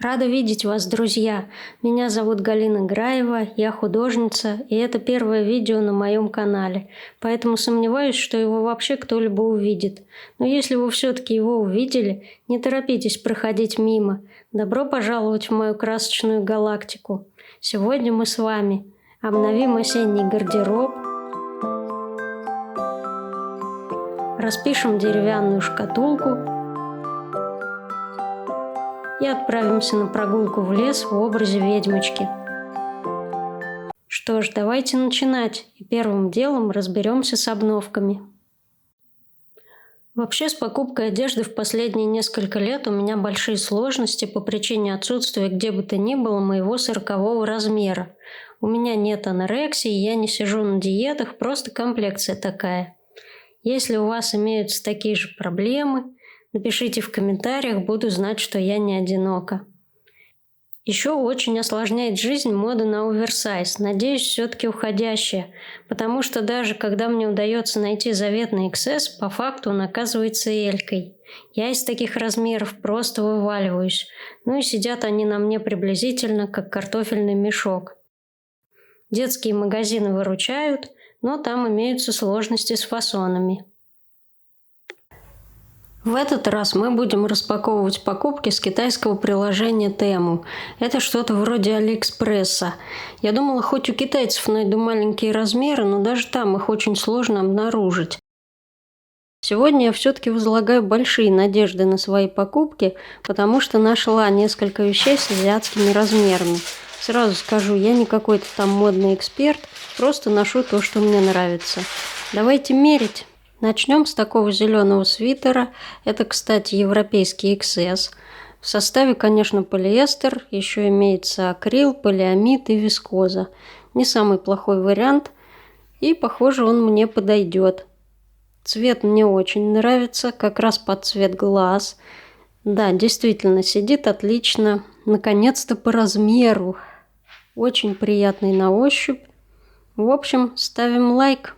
Рада видеть вас, друзья! Меня зовут Галина Граева, я художница, и это первое видео на моем канале, поэтому сомневаюсь, что его вообще кто-либо увидит. Но если вы все-таки его увидели, не торопитесь проходить мимо. Добро пожаловать в мою красочную галактику. Сегодня мы с вами обновим осенний гардероб, распишем деревянную шкатулку и отправимся на прогулку в лес в образе ведьмочки. Что ж, давайте начинать, и первым делом разберемся с обновками. Вообще, с покупкой одежды в последние несколько лет у меня большие сложности по причине отсутствия где бы то ни было моего 40-го размера. У меня нет анорексии, я не сижу на диетах, просто комплекция такая. Если у вас имеются такие же проблемы, напишите в комментариях, буду знать, что я не одинока. Еще очень осложняет жизнь мода на оверсайз, надеюсь, все-таки уходящая, потому что даже когда мне удается найти заветный XS, по факту он оказывается элькой. Я из таких размеров просто вываливаюсь, ну и сидят они на мне приблизительно, как картофельный мешок. Детские магазины выручают, но там имеются сложности с фасонами. В этот раз мы будем распаковывать покупки с китайского приложения Temu. Это что-то вроде Алиэкспресса. Я думала, хоть у китайцев найду маленькие размеры, но даже там их очень сложно обнаружить. Сегодня я все-таки возлагаю большие надежды на свои покупки, потому что нашла несколько вещей с азиатскими размерами. Сразу скажу, я не какой-то там модный эксперт, просто ношу то, что мне нравится. Давайте мерить. Начнем с такого зеленого свитера. Это, кстати, европейский XS. В составе, конечно, полиэстер, еще имеется акрил, полиамид и вискоза. Не самый плохой вариант, и, похоже, он мне подойдет. Цвет мне очень нравится, как раз под цвет глаз. Да, действительно, сидит отлично. Наконец-то по размеру. Очень приятный на ощупь. В общем, ставим лайк.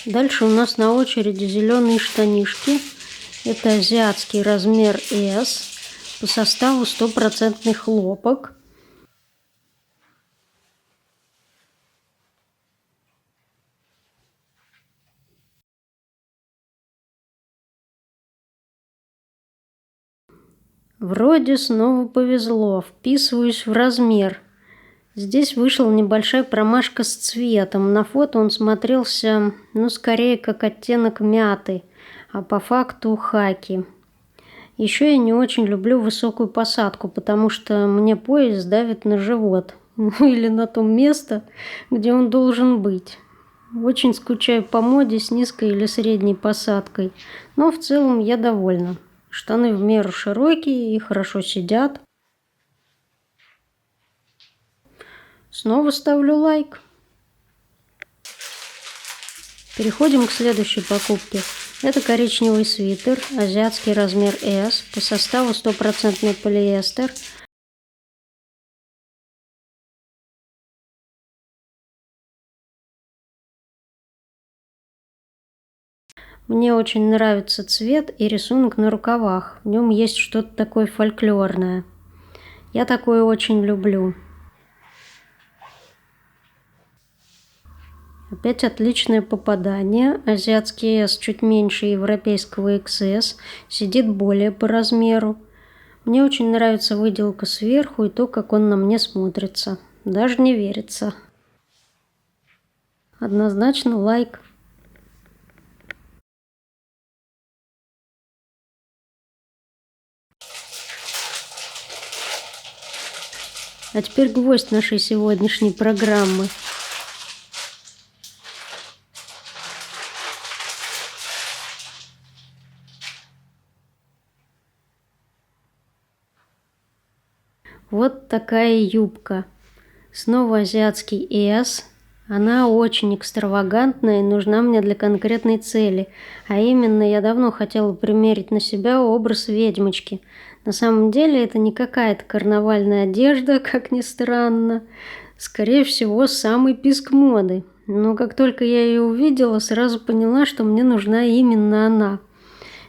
Дальше у нас на очереди зеленые штанишки. Это азиатский размер S. По составу 100% хлопок. Вроде снова повезло, вписываюсь в размер. Здесь вышла небольшая промашка с цветом. На фото он смотрелся, скорее как оттенок мяты, а по факту хаки. Еще я не очень люблю высокую посадку, потому что мне пояс давит на живот. Или на то место, где он должен быть. Очень скучаю по моде с низкой или средней посадкой, но в целом я довольна. Штаны в меру широкие и хорошо сидят. Снова ставлю лайк. Переходим к следующей покупке. Это коричневый свитер, азиатский размер S, по составу 100% полиэстер. Мне очень нравится цвет и рисунок на рукавах. В нем есть что-то такое фольклорное. Я такое очень люблю. Опять отличное попадание. Азиатский S чуть меньше европейского XS. Сидит более по размеру. Мне очень нравится выделка сверху и то, как он на мне смотрится. Даже не верится. Однозначно лайк. А теперь гвоздь нашей сегодняшней программы. Вот такая юбка. Снова азиатский S. Она очень экстравагантная и нужна мне для конкретной цели. А именно, я давно хотела примерить на себя образ ведьмочки. На самом деле это не какая-то карнавальная одежда, как ни странно. Скорее всего, самый писк моды. но как только я ее увидела, сразу поняла, что мне нужна именно она.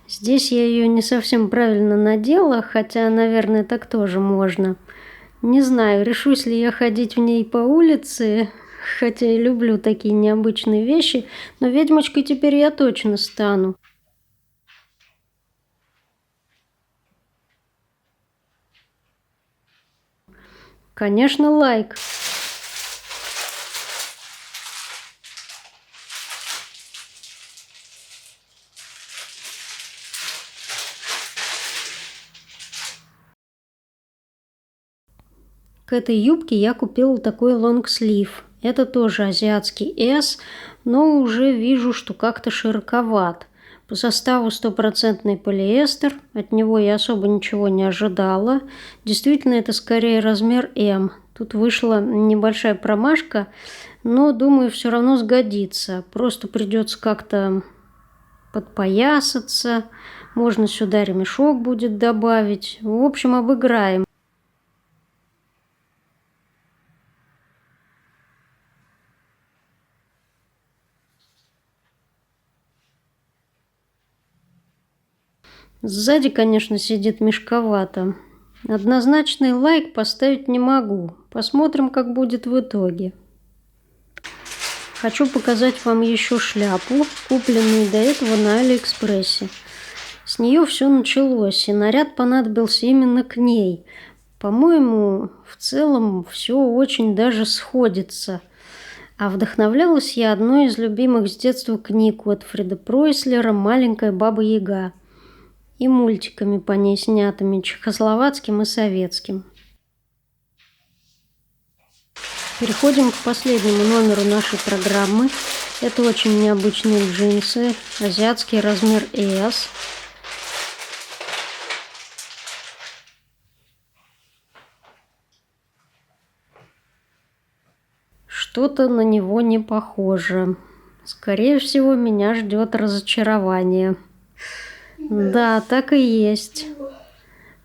Здесь я ее не совсем правильно надела, хотя, наверное, так тоже можно. Не знаю, решусь ли я ходить в ней по улице, хотя и люблю такие необычные вещи, но ведьмочкой теперь я точно стану. Конечно, лайк. К этой юбке я купила такой лонгслив. Это тоже азиатский S, но уже вижу, что как-то широковат. По составу стопроцентный полиэстер, от него я особо ничего не ожидала. Действительно, это скорее размер М. Тут вышла небольшая промашка, но, думаю, все равно сгодится. Просто придется как-то подпоясаться, можно сюда ремешок будет добавить. В общем, обыграем. Сзади, конечно, сидит мешковато. Однозначный лайк поставить не могу. Посмотрим, как будет в итоге. Хочу показать вам еще шляпу, купленную до этого на Алиэкспрессе. С нее все началось, и наряд понадобился именно к ней. По-моему, в целом все очень даже сходится. А вдохновлялась я одной из любимых с детства книг Готфрида Пройслера «Маленькая баба-яга» и мультиками по ней снятыми, чехословацким и советским. Переходим к последнему номеру нашей программы. Это очень необычные джинсы, азиатский размер S. Что-то на него не похоже. Скорее всего, меня ждет разочарование. Да, так и есть.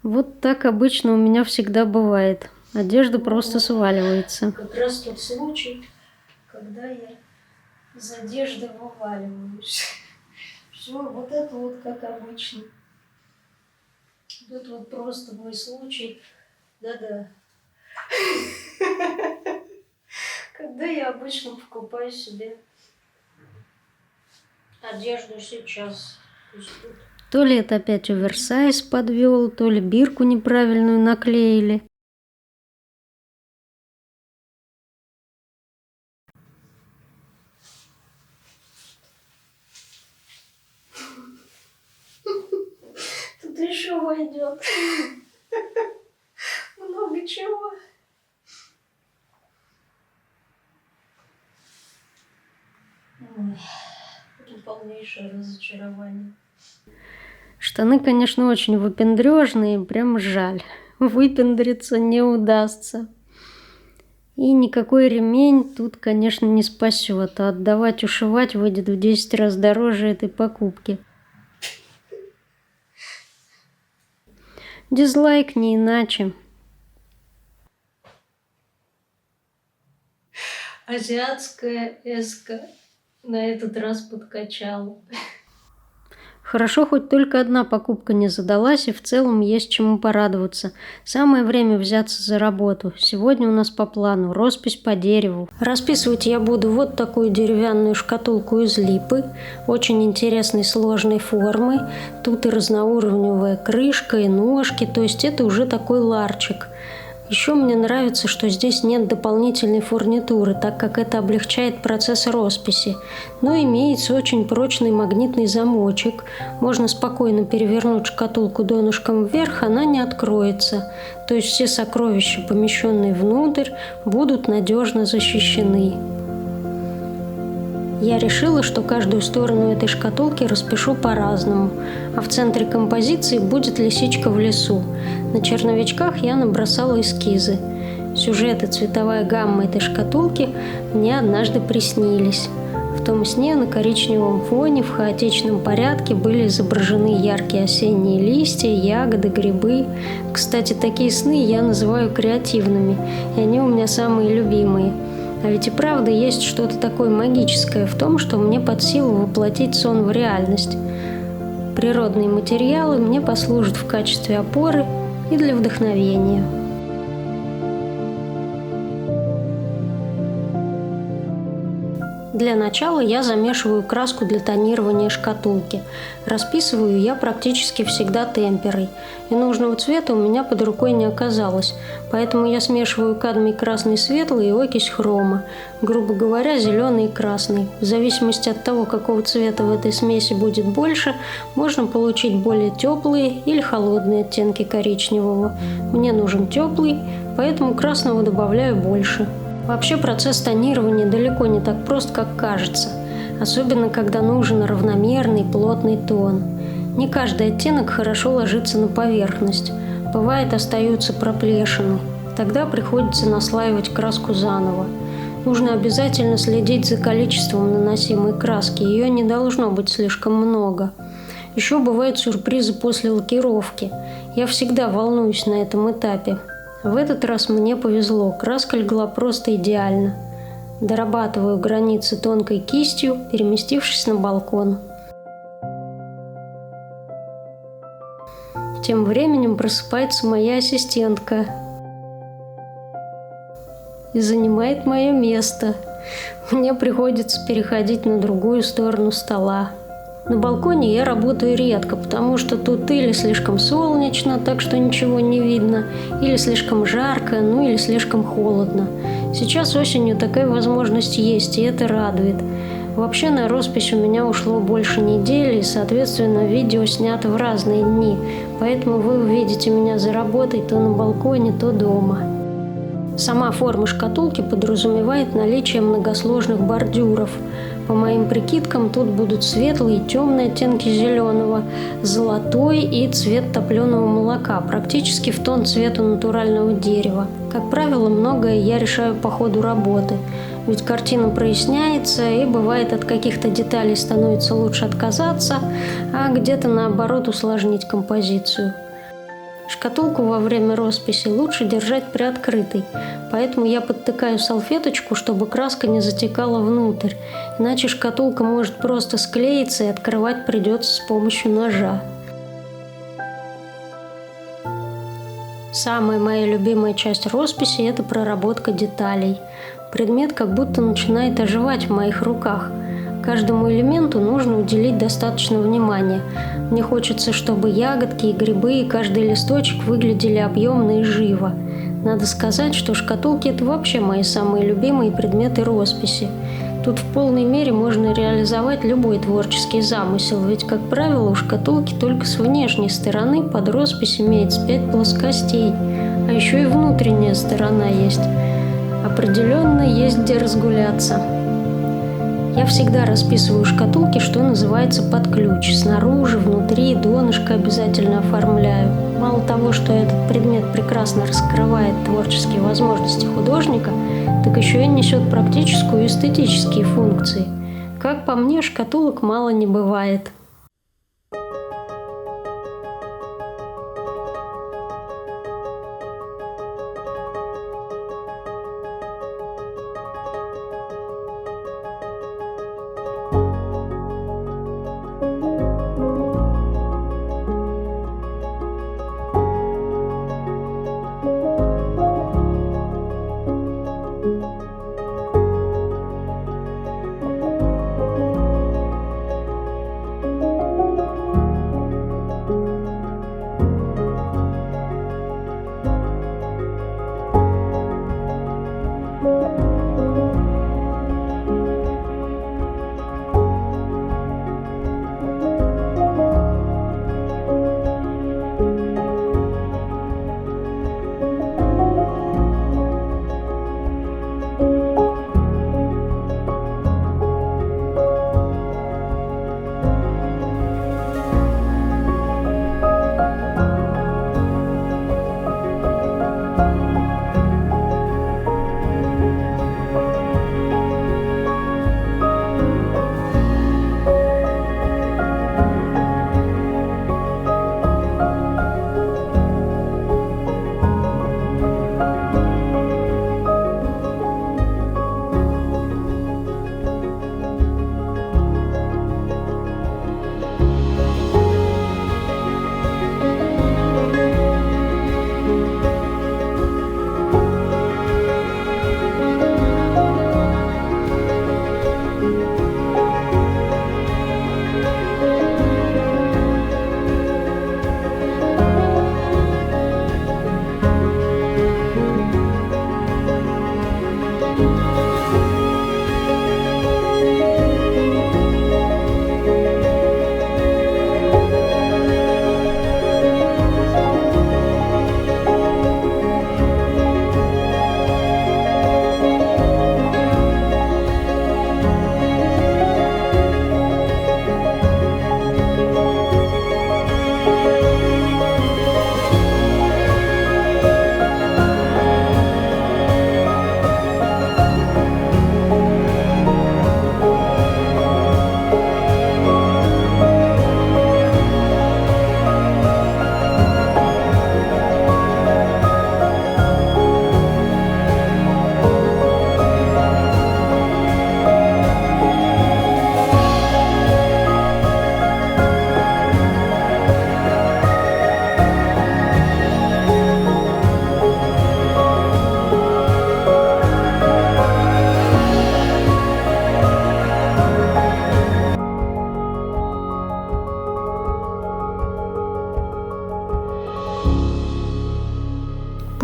Вот так обычно у меня всегда бывает. Одежда просто сваливается. Как раз тот случай, когда я из одежды вываливаюсь. Все, вот это вот как обычно. Это вот просто мой случай. Да-да. Когда я обычно покупаю себе одежду сейчас. То ли это опять оверсайз подвел, то ли бирку неправильную наклеили. Тут еще войдет. Много чего. Ой, это полнейшее разочарование. Штаны, конечно, очень выпендрежные, прям жаль. Выпендриться не удастся. И никакой ремень тут, конечно, не спасет. А отдавать, ушивать выйдет в 10 раз дороже этой покупки. Дизлайк не иначе. Азиатская эска на этот раз подкачала. Хорошо, хоть только одна покупка не задалась, и в целом есть чему порадоваться. Самое время взяться за работу. Сегодня у нас по плану роспись по дереву. Расписывать я буду вот такую деревянную шкатулку из липы, очень интересной сложной формы. Тут и разноуровневая крышка, и ножки, то есть это уже такой ларчик. Еще мне нравится, что здесь нет дополнительной фурнитуры, так как это облегчает процесс росписи. Но имеется очень прочный магнитный замочек. Можно спокойно перевернуть шкатулку донышком вверх, она не откроется. То есть все сокровища, помещенные внутрь, будут надежно защищены. Я решила, что каждую сторону этой шкатулки распишу по-разному, а в центре композиции будет лисичка в лесу. На черновичках я набросала эскизы. Сюжет и цветовая гамма этой шкатулки мне однажды приснились. В том сне на коричневом фоне в хаотичном порядке были изображены яркие осенние листья, ягоды, грибы. Кстати, такие сны я называю креативными, и они у меня самые любимые. А ведь и правда есть что-то такое магическое в том, что мне под силу воплотить сон в реальность. Природные материалы мне послужат в качестве опоры и для вдохновения. Для начала я замешиваю краску для тонирования шкатулки. Расписываю я практически всегда темперой. И нужного цвета у меня под рукой не оказалось. Поэтому я смешиваю кадмий красный светлый и окись хрома. Грубо говоря, зеленый и красный. В зависимости от того, какого цвета в этой смеси будет больше, можно получить более теплые или холодные оттенки коричневого. Мне нужен теплый, поэтому красного добавляю больше. Вообще процесс тонирования далеко не так прост, как кажется, особенно когда нужен равномерный плотный тон. Не каждый оттенок хорошо ложится на поверхность, бывает остаются проплешины. Тогда приходится наслаивать краску заново. Нужно обязательно следить за количеством наносимой краски, ее не должно быть слишком много. Еще бывают сюрпризы после лакировки. Я всегда волнуюсь на этом этапе. В этот раз мне повезло, краска легла просто идеально. Дорабатываю границы тонкой кистью, переместившись на балкон. Тем временем просыпается моя ассистентка и занимает мое место. Мне приходится переходить на другую сторону стола. На балконе я работаю редко, потому что тут или слишком солнечно, так что ничего не видно, или слишком жарко, или слишком холодно. Сейчас осенью такая возможность есть, и это радует. Вообще на роспись у меня ушло больше недели, и, соответственно, видео снято в разные дни, поэтому вы увидите меня за работой то на балконе, то дома. Сама форма шкатулки подразумевает наличие многосложных бордюров. По моим прикидкам, тут будут светлые и темные оттенки зеленого, золотой и цвет топленого молока, практически в тон цвету натурального дерева. Как правило, многое я решаю по ходу работы, ведь картина проясняется, и бывает от каких-то деталей становится лучше отказаться, а где-то наоборот усложнить композицию. Шкатулку во время росписи лучше держать приоткрытой, поэтому я подтыкаю салфеточку, чтобы краска не затекала внутрь, иначе шкатулка может просто склеиться и открывать придется с помощью ножа. Самая моя любимая часть росписи – это проработка деталей. Предмет как будто начинает оживать в моих руках. Каждому элементу нужно уделить достаточно внимания. Мне хочется, чтобы ягодки и грибы и каждый листочек выглядели объемно и живо. Надо сказать, что шкатулки – это вообще мои самые любимые предметы росписи. Тут в полной мере можно реализовать любой творческий замысел, ведь, как правило, у шкатулки только с внешней стороны под роспись имеется 5 плоскостей, а еще и внутренняя сторона есть. Определенно есть где разгуляться. Я всегда расписываю шкатулки, что называется, под ключ. Снаружи, внутри, донышко обязательно оформляю. Мало того, что этот предмет прекрасно раскрывает творческие возможности художника, так еще и несет практическую и эстетические функции. Как по мне, шкатулок мало не бывает.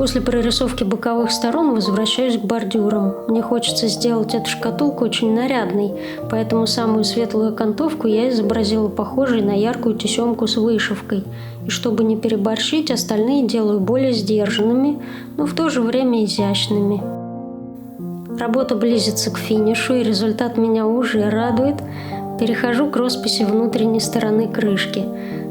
После прорисовки боковых сторон возвращаюсь к бордюрам. Мне хочется сделать эту шкатулку очень нарядной, поэтому самую светлую окантовку я изобразила похожей на яркую тесемку с вышивкой. И чтобы не переборщить, остальные делаю более сдержанными, но в то же время изящными. Работа близится к финишу, и результат меня уже радует. Перехожу к росписи внутренней стороны крышки.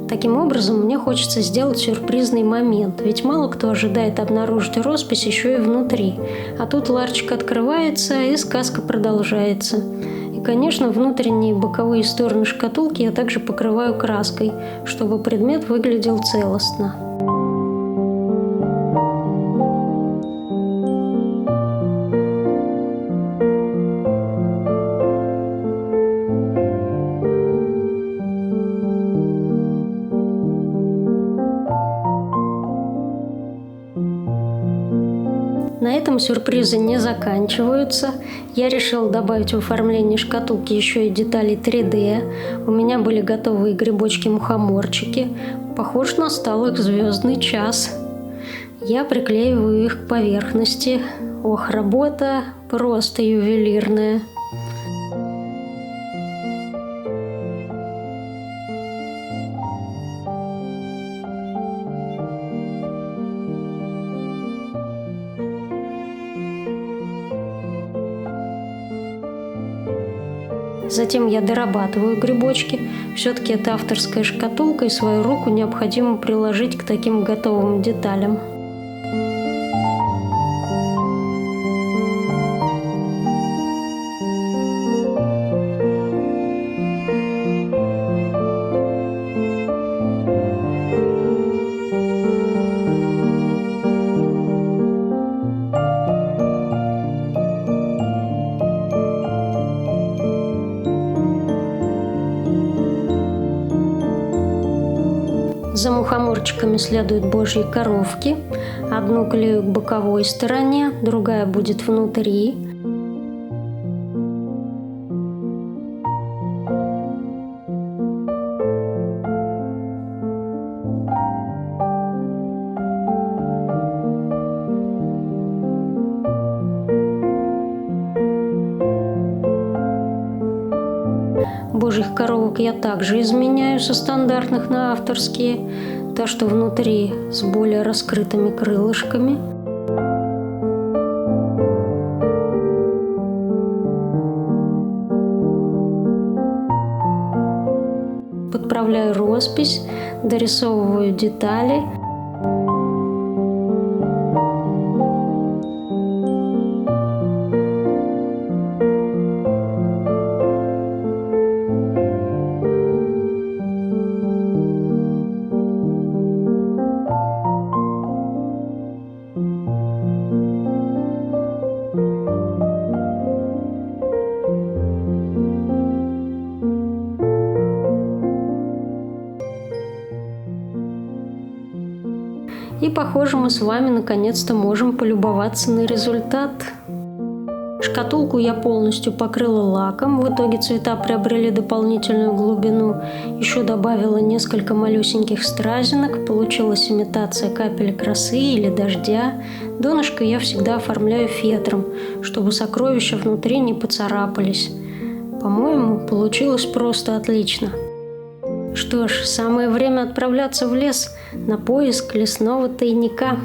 Таким образом, мне хочется сделать сюрпризный момент, ведь мало кто ожидает обнаружить роспись еще и внутри. А тут ларчик открывается, и сказка продолжается. И, конечно, внутренние и боковые стороны шкатулки я также покрываю краской, чтобы предмет выглядел целостно. На этом сюрпризы не заканчиваются. Я решил добавить в оформление шкатулки еще и детали 3D. У меня были готовые грибочки-мухоморчики. Похож, настал их звездный час. Я приклеиваю их к поверхности. Ох, работа просто ювелирная. Затем я дорабатываю грибочки. Все-таки это авторская шкатулка, и свою руку необходимо приложить к таким готовым деталям. За мухоморчиками следуют божьи коровки. Одну клею к боковой стороне, другая будет внутри. Божьих коровок я также изменяю со стандартных на авторские, то, что внутри с более раскрытыми крылышками. Подправляю роспись, дорисовываю детали. И, похоже, мы с вами наконец-то можем полюбоваться на результат. Шкатулку я полностью покрыла лаком. В итоге цвета приобрели дополнительную глубину. Еще добавила несколько малюсеньких стразинок. Получилась имитация капель росы или дождя. Донышко я всегда оформляю фетром, чтобы сокровища внутри не поцарапались. По-моему, получилось просто отлично. Что ж, самое время отправляться в лес на поиск лесного тайника.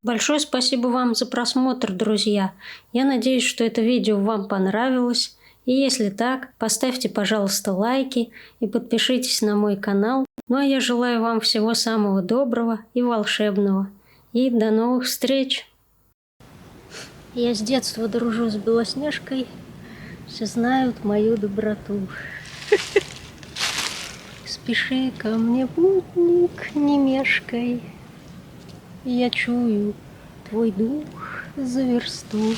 Большое спасибо вам за просмотр, друзья. Я надеюсь, что это видео вам понравилось. И если так, поставьте, пожалуйста, лайки и подпишитесь на мой канал. Ну а я желаю вам всего самого доброго и волшебного. И до новых встреч! Я с детства дружу с Белоснежкой. Все знают мою доброту. Спеши ко мне, путник, не мешкай. Я чую твой дух за версту.